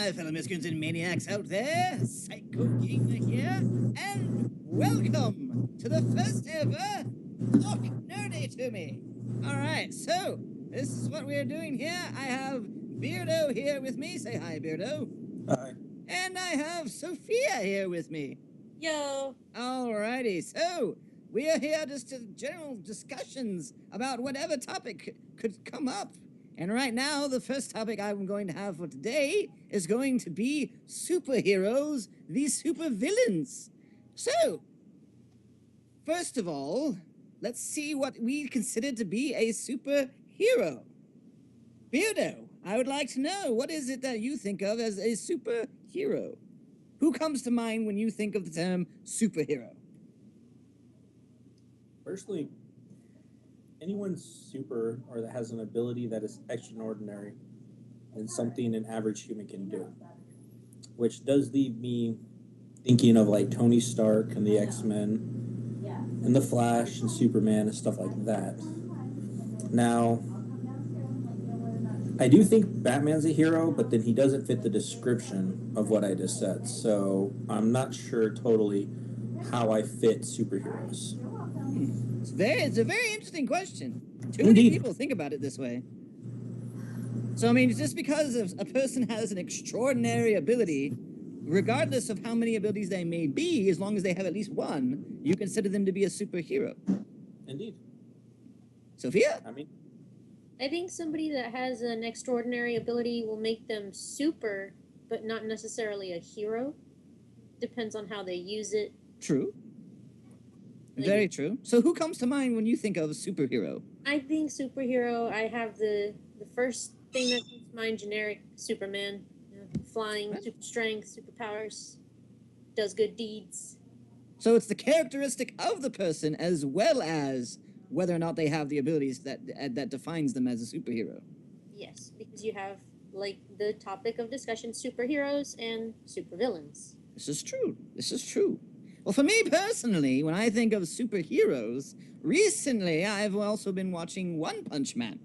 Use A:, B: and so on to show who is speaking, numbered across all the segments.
A: my fellow miscreants and maniacs out there. Syko Gamer here, and welcome to the first ever Talk Nerdy to Me. Alright, so this is what we're doing here. I have Beardo here with me. Say hi, Beardo.
B: Hi.
A: And I have Sophia here with me.
C: Yo.
A: Alrighty, so we are here just to general discussions about whatever topic could come up. And right now, the first topic I'm going to have for today is going to be superheroes, the supervillains. So, first of all, let's see what we consider to be a superhero. Beardo, I would like to know, what is it that you think of as a superhero? Who comes to mind when you think of the term superhero?
B: Personally, anyone super or that has an ability that is extraordinary and something an average human can do, which does leave me thinking of like Tony Stark and the X-Men and the Flash and Superman and stuff like that. Now, I do think Batman's a hero, but then he doesn't fit the description of what I just said, so I'm not sure totally how I fit superheroes.
A: It's a very interesting question. Too many people think about it this way. So, I mean, just because a person has an extraordinary ability, regardless of how many abilities they may be, as long as they have at least one, you consider them to be a superhero.
B: Indeed.
A: Sophia?
C: I think somebody that has an extraordinary ability will make them super, but not necessarily a hero. Depends on how they use it.
A: True. Very true. So who comes to mind when you think of a superhero?
C: I think superhero, I have the first thing that comes to mind, generic Superman. You know, flying, super strength, superpowers, does good deeds.
A: So it's the characteristic of the person as well as whether or not they have the abilities that defines them as a superhero.
C: Yes, because you have, like the topic of discussion, superheroes and supervillains.
A: This is true. This is true. Well, for me personally, when I think of superheroes, recently I've also been watching One Punch Man.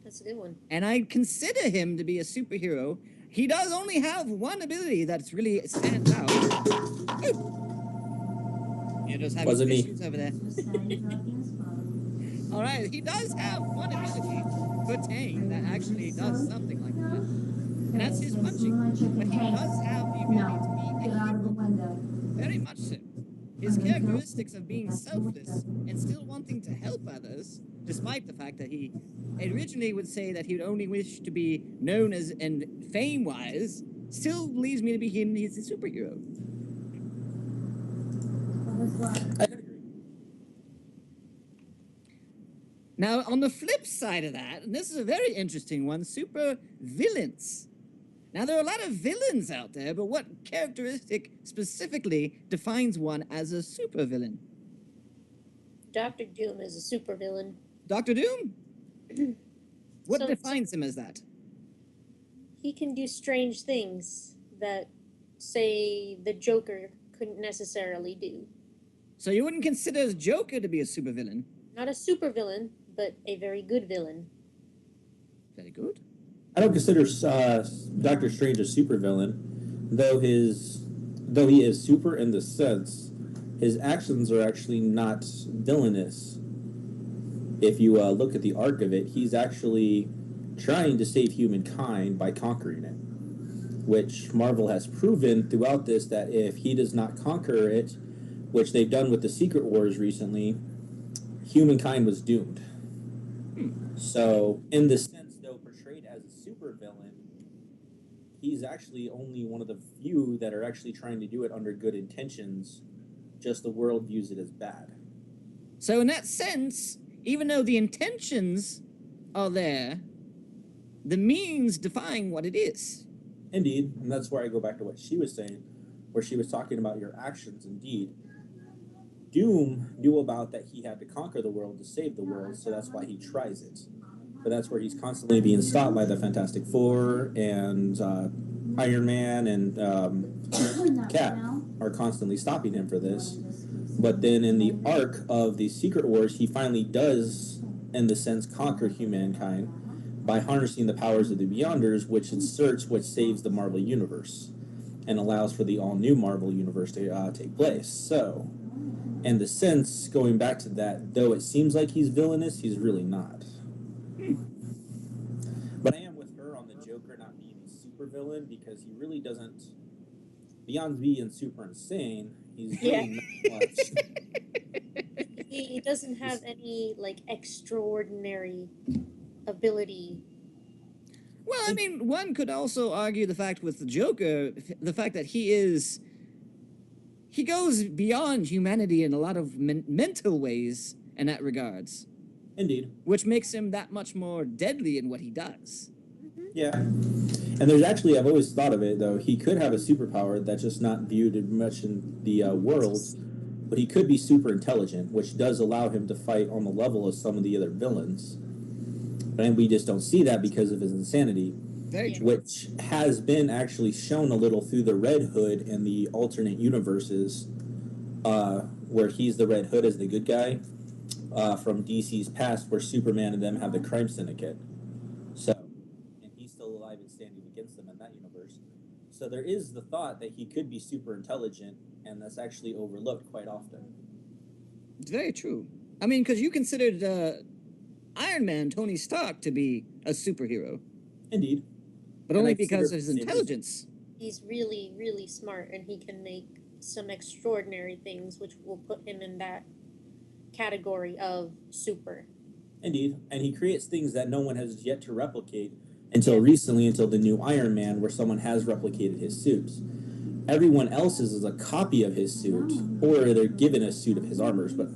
C: That's a good one.
A: And I consider him to be a superhero. He does only have one ability that's really stands out. You're just having
B: Wasn't me.
A: issues over there. All right, he does have one ability, Butane, that actually does something like that. And that's his punching. But he does have the ability to be a hero. Very much so. His characteristics of being selfless and still wanting to help others, despite the fact that he originally would say that he would only wish to be known as, and fame-wise, still leads me to be him, he's a superhero.
B: I could agree.
A: Now, on the flip side of that, and this is a very interesting one, super villains. Now, there are a lot of villains out there, but what characteristic specifically defines one as a supervillain?
C: Dr. Doom is a supervillain.
A: Dr. Doom? What
C: So-
A: defines him as that?
C: He can do strange things that, say, the Joker couldn't necessarily do.
A: So you wouldn't consider Joker to be a supervillain?
C: Not a supervillain, but a very good villain.
A: Very good.
B: I don't consider Doctor Strange a supervillain, though he is super in the sense, his actions are actually not villainous. If you look at the arc of it, he's actually trying to save humankind by conquering it, which Marvel has proven throughout this that if he does not conquer it, which they've done with the Secret Wars recently, humankind was doomed. So, in the sense, though, portrayed as a supervillain, he's actually only one of the few that are actually trying to do it under good intentions, just the world views it as bad.
A: So in that sense, even though the intentions are there, the means define what it is.
B: Indeed, and that's where I go back to what she was saying, where she was talking about your actions. Indeed, Doom knew about that he had to conquer the world to save the world, so that's why he tries it. But that's where he's constantly being stopped by the Fantastic Four and Iron Man and Cap are constantly stopping him for this. But then in the arc of the Secret Wars, he finally does, in the sense, conquer humankind by harnessing the powers of the Beyonders, which inserts what saves the Marvel Universe and allows for the all-new Marvel Universe to take place. So, in the sense, going back to that, though it seems like he's villainous, he's really not. But I am with her on the Joker not being a super villain because he really doesn't, beyond being super insane, he's really not much.
C: He doesn't have any like extraordinary ability.
A: Well, I mean, one could also argue the fact with the Joker, the fact that he goes beyond humanity in a lot of mental ways in that regards.
B: Indeed.
A: Which makes him that much more deadly in what he does.
B: Yeah. And there's actually, I've always thought of it, though, he could have a superpower that's just not viewed much in the world, but he could be super intelligent, which does allow him to fight on the level of some of the other villains. And we just don't see that because of his insanity.
A: Very true.
B: Which has been actually shown a little through the Red Hood in the alternate universes, where he's the Red Hood as the good guy, from DC's past, where Superman and them have the crime syndicate. So, and he's still alive and standing against them in that universe. So there is the thought that he could be super intelligent, and that's actually overlooked quite often.
A: It's very true. I mean, because you considered Iron Man, Tony Stark, to be a superhero.
B: Indeed.
A: But only because of his intelligence.
C: He's really, really smart, and he can make some extraordinary things, which will put him in that category of super.
B: Indeed. And he creates things that no one has yet to replicate until recently, until the new Iron Man, where someone has replicated his suits. Everyone else's is a copy of his suit, or they're given a suit of his armors, but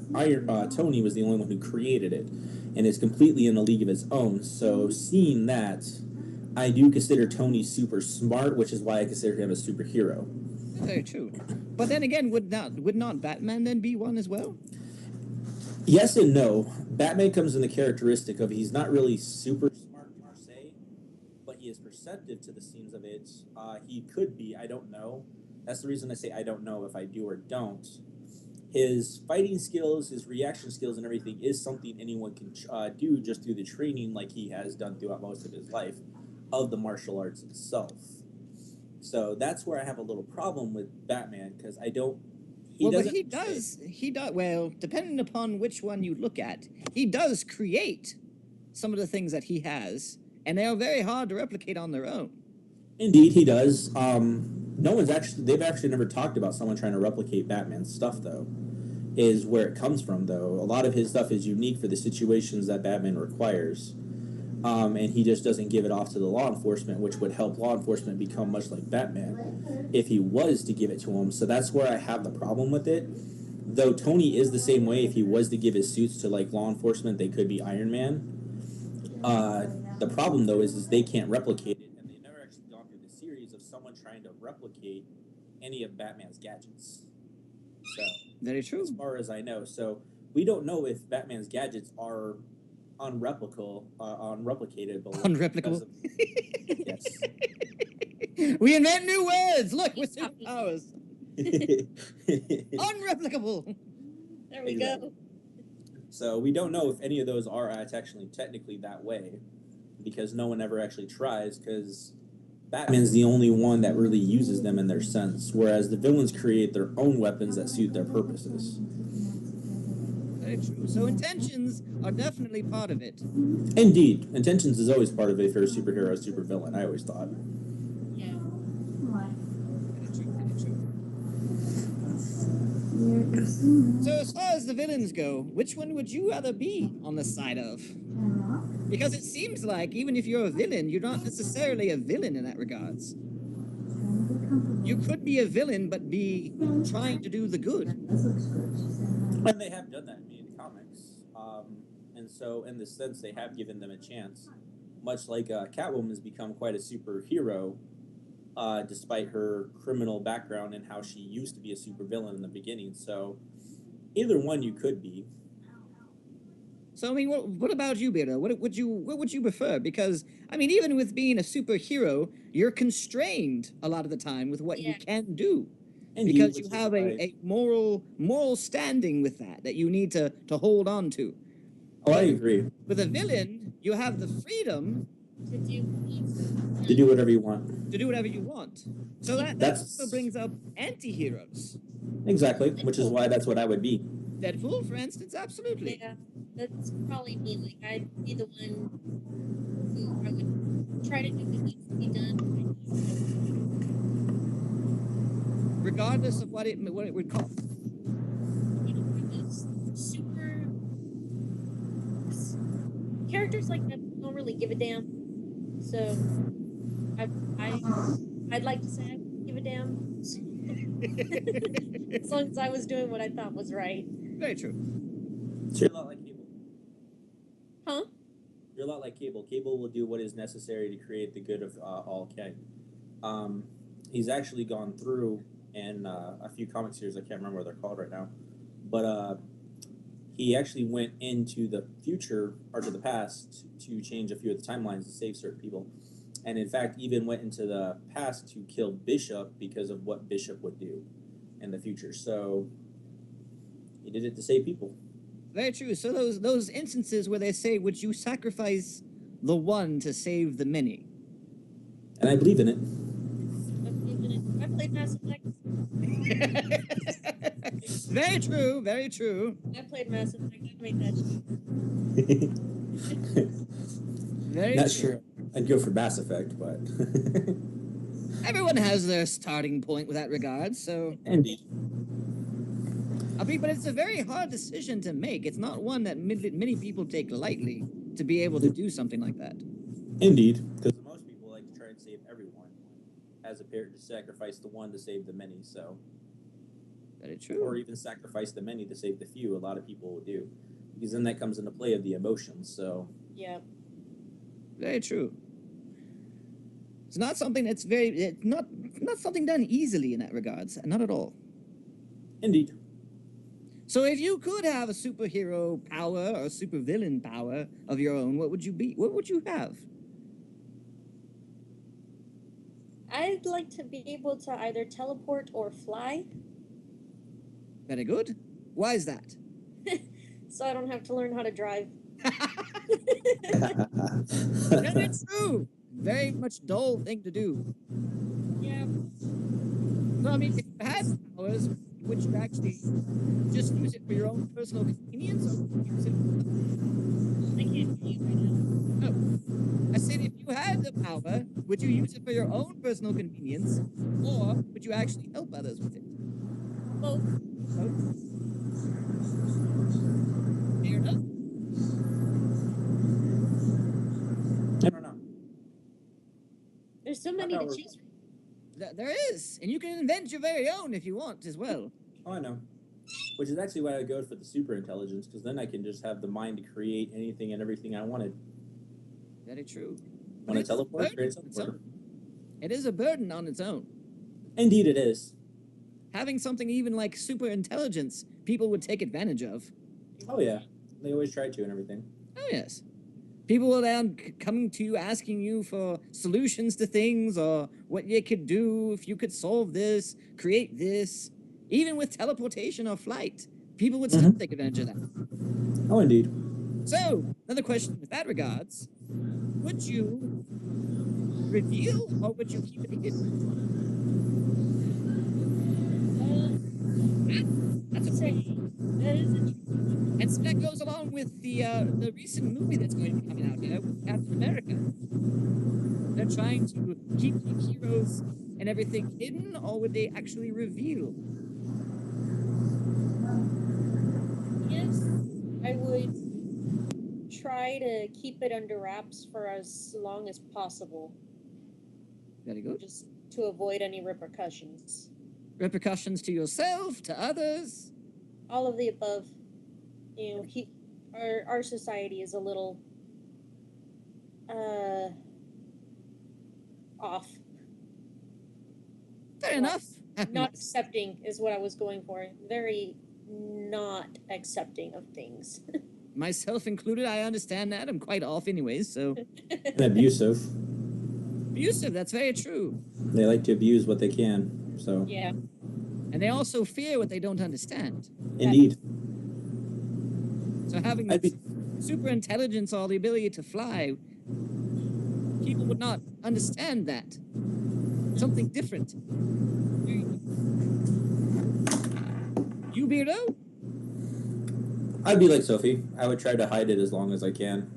B: Tony was the only one who created it, and is completely in a league of his own. So seeing that, I do consider Tony super smart, which is why I consider him a superhero.
A: Very true. But then again, would not Batman then be one as well?
B: Yes and no. Batman comes in the characteristic of he's not really super smart per se, but he is perceptive to the scenes of it. He could be, I don't know. That's the reason I say I don't know if I do or don't. His fighting skills, his reaction skills, and everything is something anyone can do just through the training like he has done throughout most of his life of the martial arts itself. So that's where I have a little problem with Batman, because I don't...
A: But he does, well, depending upon which one you look at, he does create some of the things that he has, and they are very hard to replicate on their own.
B: Indeed, he does. They've actually never talked about someone trying to replicate Batman's stuff, though, is where it comes from, though. A lot of his stuff is unique for the situations that Batman requires. And he just doesn't give it off to the law enforcement, which would help law enforcement become much like Batman if he was to give it to him. So that's where I have the problem with it. Though Tony is the same way. If he was to give his suits to like law enforcement, they could be Iron Man. The problem, though, is they can't replicate it, and they've never actually gone through the series of someone trying to replicate any of Batman's gadgets. So
A: very true.
B: As far as I know, so we don't know if Batman's gadgets are unreplicable.
A: Unreplicable.
B: Yes.
A: We invent new words. Look, with superpowers. Unreplicable.
C: There we go.
B: So we don't know if any of those are actually technically that way, because no one ever actually tries, because Batman's the only one that really uses them in their sense, whereas the villains create their own weapons that suit their purposes.
A: Very true. So intentions are definitely part of it.
B: Indeed. Intentions is always part of it if you're a superhero or a supervillain, I always thought.
C: Yeah.
A: So as far as the villains go, which one would you rather be on the side of? Because it seems like even if you're a villain, you're not necessarily a villain in that regards. You could be a villain, but be trying to do the good.
B: And they have done that in the comics. And so, in the sense, they have given them a chance. Much like Catwoman has become quite a superhero, despite her criminal background and how she used to be a supervillain in the beginning. So, either one you could be.
A: So, I mean, what about you, Beto? What would you prefer? Because, I mean, even with being a superhero, you're constrained a lot of the time with what you can do.
B: Indeed,
A: because you have a moral standing with that you need to hold on to.
B: Oh, I agree.
A: With a villain, you have the freedom
C: To do
B: To do whatever you want.
A: To do whatever you want. So that
B: That's-
A: also brings up anti-heroes.
B: Exactly, which is why that's what I would be.
A: Deadpool, for instance, absolutely.
C: Yeah, that's probably me. Like, I'd be the one who I would try to do what needs to be done.
A: Regardless of what it would cost.
C: Because super characters like that don't really give a damn. So, I'd like to say I give a damn. As long as I was doing what I thought was right.
A: Very true.
B: So you're a lot like Cable.
C: Huh?
B: You're a lot like Cable. Cable will do what is necessary to create the good of all K. He's actually gone through and a few comic series, I can't remember what they're called right now, but he actually went into the future or to the past to change a few of the timelines to save certain people. And in fact, even went into the past to kill Bishop because of what Bishop would do in the future. So he did it to save people.
A: Very true. So those instances where they say, would you sacrifice the one to save the many?
B: And I believe in it.
C: I played Mass Effect.
A: Very true, very true.
C: I played Mass Effect. I made that shit.
A: Very
B: Not
A: true.
B: sure I'd go for Mass Effect, but
A: Everyone has their starting point with that regard, so
B: indeed.
A: but it's a very hard decision to make. It's not one that many people take lightly to be able to do something like that.
B: Indeed, because most people like to try and save everyone, as opposed to sacrifice the one to save the many. So,
A: Very true.
B: or even sacrifice the many to save the few. A lot of people will do, because then that comes into play of the emotions. So,
C: Yeah.
A: Very true. It's not something that's it's not something done easily in that regards, not at all.
B: indeed.
A: So if you could have a superhero power or a supervillain power of your own, what would you be? What would you have?
C: I'd like to be able to either teleport or fly,
A: Very good. Why is that?
C: so I don't have to learn how to drive.
A: Very true. Very much dull thing to do.
C: Yeah.
A: So I mean, if you had powers, would you actually just use it for your own personal convenience, or would you use it?
C: I can't hear you right now.
A: No. I said, if you had the power, would you use it for your own personal convenience, or would you actually help others with it?
C: Both.
A: Both. Fair enough.
B: I don't know.
C: There's so many to choose from.
A: There is, and you can invent your very own if you want as well.
B: Oh, I know. Which is actually why I go for the super intelligence, because then I can just have the mind to create anything and everything I wanted.
A: Very true.
B: Want to
A: It's a
B: teleport?
A: burden
B: Create
A: on its
B: teleporter.
A: own. It is a burden on its own.
B: Indeed, it is.
A: Having something even like super intelligence, people would take advantage of.
B: Oh yeah, they always try to and everything.
A: Oh, yes. People will then coming to you asking you for solutions to things or what you could do if you could solve this, create this. Even with teleportation or flight, people would still take advantage of that.
B: Oh, indeed.
A: So, another question with that regards, would you reveal or would you keep it hidden? That's a
C: Say, that is interesting.
A: And so that goes along with the recent movie that's going to be coming out here with Captain America. They're trying to keep the heroes and everything hidden, or would they actually reveal?
C: Yes, I would try to keep it under wraps for as long as possible,
A: Very good.
C: just to avoid any repercussions.
A: Repercussions to yourself, to others.
C: All of the above. You know, our society is a little off.
A: Fair enough.
C: Not accepting is what I was going for. Very not accepting of things.
A: Myself included, I understand that. I'm quite off anyways, so.
B: And abusive.
A: Abusive, that's very true.
B: They like to abuse what they can. So.
C: Yeah.
A: And they also fear what they don't understand.
B: Indeed.
A: So having
B: I'd be-
A: super intelligence or the ability to fly people would not understand that. Something different. You, Beardo?
B: I'd be like Sophie. I would try to hide it as long as I can.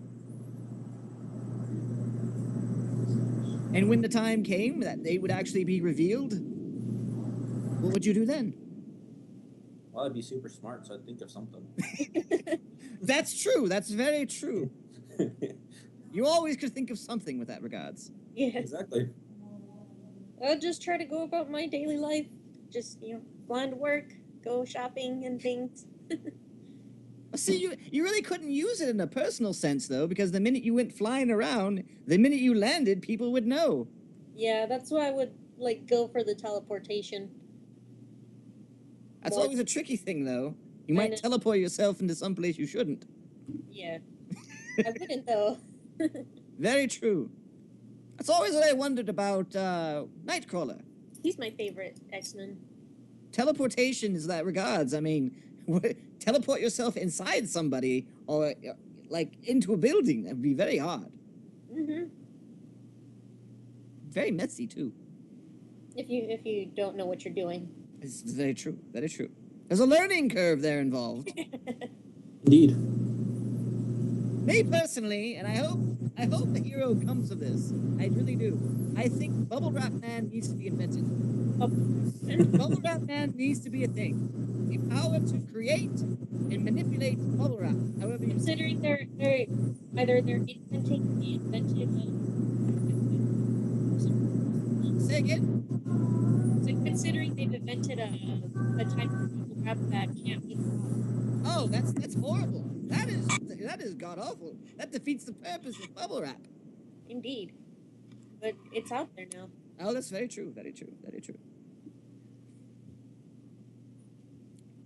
A: And when the time came that they would actually be revealed, what would you do then?
B: Well, I'd be super smart, so I'd think of something.
A: That's true. That's very true. You always could think of something with that regards.
C: Yeah.
B: Exactly.
C: I'll just try to go about my daily life. Just, flying to work, go shopping and things.
A: See, you really couldn't use it in a personal sense, though, because the minute you went flying around, the minute you landed, people would know.
C: Yeah, that's why I would, go for the teleportation.
A: That's
C: More-
A: always a tricky thing, though. You
C: I
A: might
C: know.
A: teleport yourself into some place you shouldn't.
C: Yeah. I wouldn't, though.
A: Very true. That's always what I wondered about Nightcrawler.
C: He's my favorite X-Men.
A: Teleportation is that regards. I mean, teleport yourself inside somebody or into a building. That would be very hard.
C: Mm-hmm.
A: Very messy too.
C: If you don't know what you're doing.
A: It's very true. That is true. There's a learning curve there involved.
B: Indeed.
A: Me personally, and I hope the hero comes of this. I really do. I think Bubble Wrap Man needs to be invented. Bubble Wrap Man needs to be a thing. The power to create and manipulate bubble wrap. However you
C: Considering they're either they're inventing the invention
A: say again.
C: so considering they've invented a type of bubble wrap that can't be
A: Oh, that's horrible. That is god awful. That defeats the purpose of bubble wrap.
C: indeed. But it's out there now.
A: Oh, that's very true. Very true. Very true.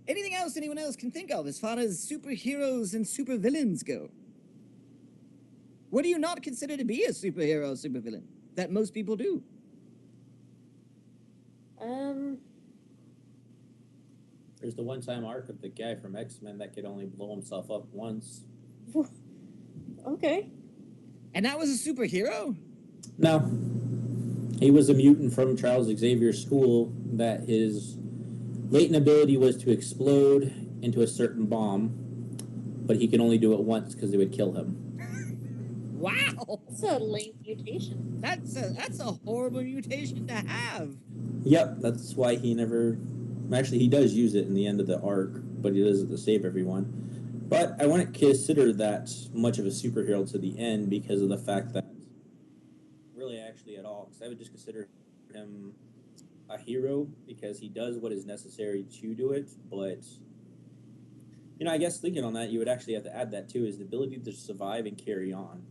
A: Anything else anyone else can think of as far as superheroes and supervillains go? What do you not consider to be a superhero or supervillain that most people do?
B: There's the one-time arc of the guy from X-Men that could only blow himself up once.
C: Okay.
A: And that was a superhero?
B: No. He was a mutant from Charles Xavier's school that his latent ability was to explode into a certain bomb, but he could only do it once because it would kill him.
A: Wow.
C: That's a lame mutation.
A: That's a horrible mutation to have.
B: Yep, that's why he never... Actually, he does use it in the end of the arc, but he does it to save everyone. But I wouldn't consider that much of a superhero to the end because of the fact that... Really, actually, at all. Because I would just consider him a hero because he does what is necessary to do it, but... I guess thinking on that, you would actually have to add that too, is the ability to survive and carry on.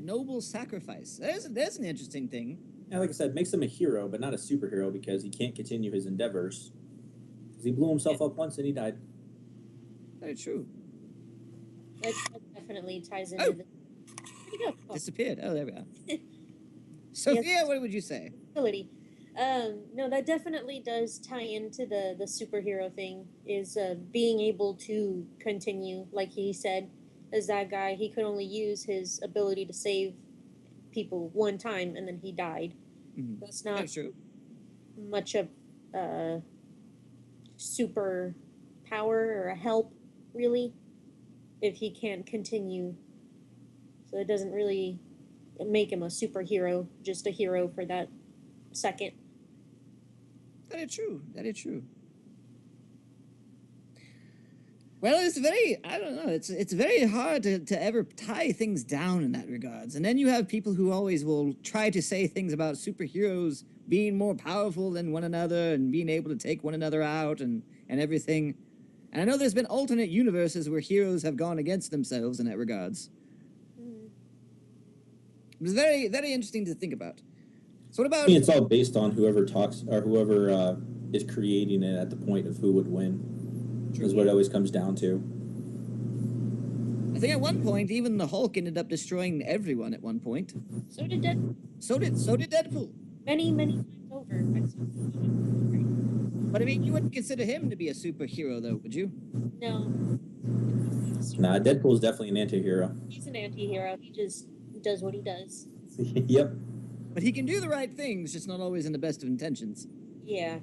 A: Noble sacrifice. There's an interesting thing.
B: Yeah, like I said, makes him a hero, but not a superhero because he can't continue his endeavors. Because he blew himself up once and he died.
A: Very true.
C: That definitely ties into the... Where'd he go? Oh,
A: Disappeared. Oh, there we are. Sophia, what would you say?
C: ability. No, that definitely does tie into the superhero thing, is being able to continue, like he said, as that guy, he could only use his ability to save people one time and then he died.
A: Mhm.
C: That's not
A: That's true.
C: much of super power or a help, really, if he can't continue. So it doesn't really make him a superhero, just a hero for that second.
A: That is true. That is true. Well, it's very, I don't know, it's very hard to ever tie things down in that regards. And then you have people who always will try to say things about superheroes being more powerful than one another and being able to take one another out and everything. And I know there's been alternate universes where heroes have gone against themselves in that regards. It's very, very interesting to think about. So what about...
B: I mean, it's all based on whoever talks or whoever is creating it at the point of who would win.
A: True.
B: Is what it always comes down to.
A: I think at one point, even the Hulk ended up destroying everyone at one point.
C: So did Deadpool.
A: So did Deadpool.
C: Many times over.
A: But I mean, you wouldn't consider him to be a superhero, though, would you?
C: No.
B: Nah, Deadpool's definitely an anti-hero.
C: He's an anti-hero. He just does what he does.
B: Yep.
A: But he can do the right things, just not always in the best of intentions.
C: Yeah.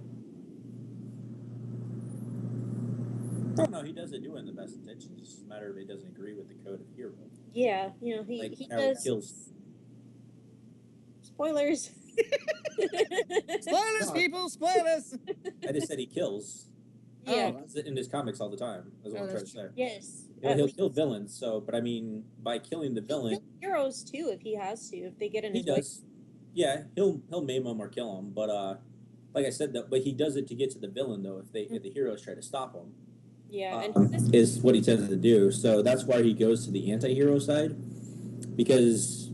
B: Oh no, he doesn't do it in the best intentions. It's just a matter of he doesn't agree with the code of hero.
C: Yeah, you know,
B: Like
C: he
B: how
C: does.
B: he kills.
C: Spoilers.
A: Spoilers,
B: No,
A: people! Spoilers!
B: I just said he kills.
C: Yeah.
A: Oh,
B: Does it in his comics all the time. That's what
A: Oh,
B: I'm trying
A: that's
B: to say.
C: Yes.
B: He'll kill villains. So, but I mean, by killing the
C: He'll
B: villain,
C: kill heroes too if he has to, if they get in
B: he
C: his way.
B: does. Yeah, he'll maim them or kill them. But like I said, but he does it to get to the villain though. If the heroes try to stop him,
C: Yeah, and this,
B: is what he tends to do. So that's why he goes to the anti-hero side, because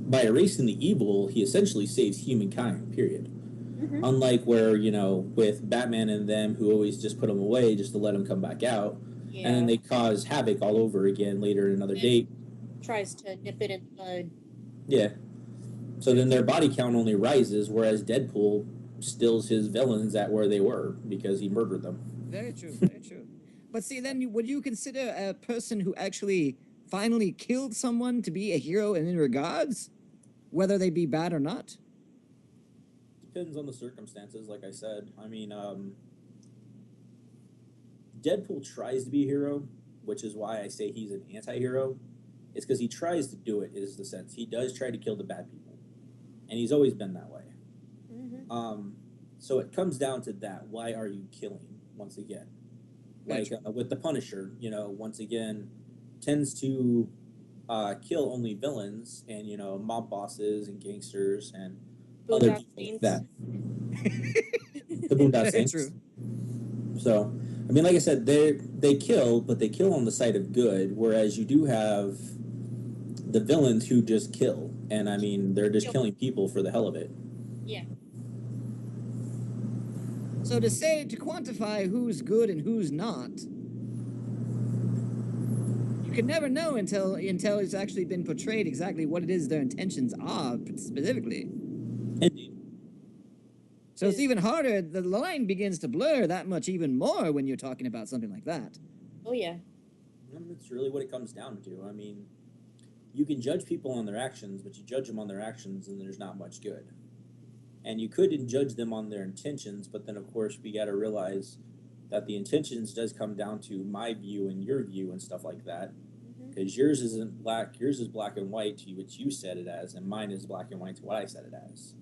B: by erasing the evil, he essentially saves humankind. Period.
C: Mhm.
B: Unlike where with Batman and them, who always just put him away just to let him come back out,
C: yeah,
B: and then they cause havoc all over again later in another date.
C: tries to nip it in the bud.
B: Yeah. So then their body count only rises, whereas Deadpool stills his villains at where they were because he murdered them.
A: very true, very true. But see, then would you consider a person who actually finally killed someone to be a hero in regards, whether they be bad or not?
B: Depends on the circumstances, like I said. I mean, Deadpool tries to be a hero, which is why I say he's an anti-hero. It's because he tries to do it, is the sense. He does try to kill the bad people. And he's always been that way.
C: Mm-hmm.
B: So it comes down to that. Why are you killing, once again? Like with the Punisher, once again, tends to kill only villains and, mob bosses and gangsters and other
C: Boondock
B: people like
C: Saints.
B: that. The Boondock
A: Very
B: Saints.
A: true.
B: So, I mean, like I said, they kill, but they kill on the side of good, whereas you do have the villains who just kill. And, I mean, they're just killing people for the hell of it.
C: Yeah.
A: So to quantify who's good and who's not, you can never know until it's actually been portrayed exactly what it is their intentions are specifically.
B: Indeed.
A: So it's even harder. The line begins to blur that much even more when you're talking about something like that.
C: Oh yeah.
B: That's really what it comes down to. I mean, you can judge people on their actions, but you judge them on their actions and there's not much good. And you couldn't judge them on their intentions, but then, of course, we got to realize that the intentions does come down to my view and your view and stuff like that. Because yours isn't black, yours is black and white to what you said it as, and mine is black and white to what I said it as.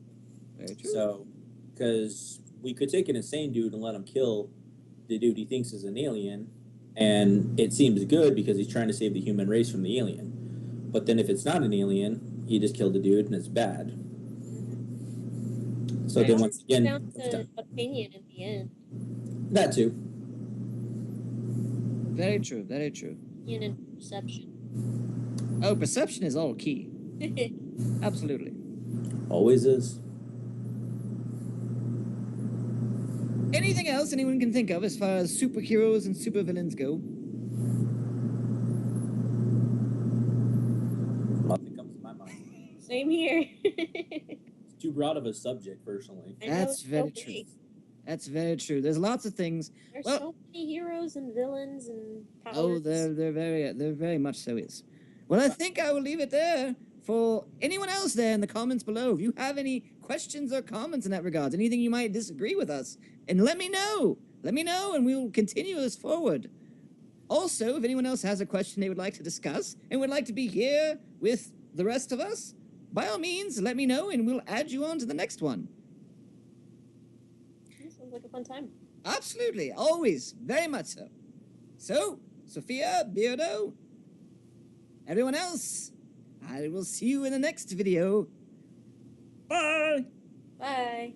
A: Very true.
B: So, because we could take an insane dude and let him kill the dude he thinks is an alien, and it seems good because he's trying to save the human race from the alien. But then if it's not an alien, he just killed the dude and it's bad. So then once again,
C: down to opinion in the end.
B: That too.
A: Very true. Very true.
C: Opinion and perception.
A: Oh, perception is all key. Absolutely.
B: Always is.
A: Anything else anyone can think of as far as superheroes and supervillains go?
B: Nothing comes to my mind.
C: Same here.
B: It's too broad of a subject, personally.
A: That's very true. That's very true. There's lots of things.
C: There's
A: Well,
C: so many heroes and villains and powers.
A: Oh, they're very much so is. Well, I think I will leave it there for anyone else there in the comments below. If you have any questions or comments in that regard, anything you might disagree with us, and let me know. Let me know, and we'll continue this forward. Also, if anyone else has a question they would like to discuss and would like to be here with the rest of us, by all means, let me know, and we'll add you on to the next one.
C: That sounds like a fun time.
A: Absolutely, always, very much so. So, Sophia, Beardo, everyone else, I will see you in the next video. Bye!
C: Bye.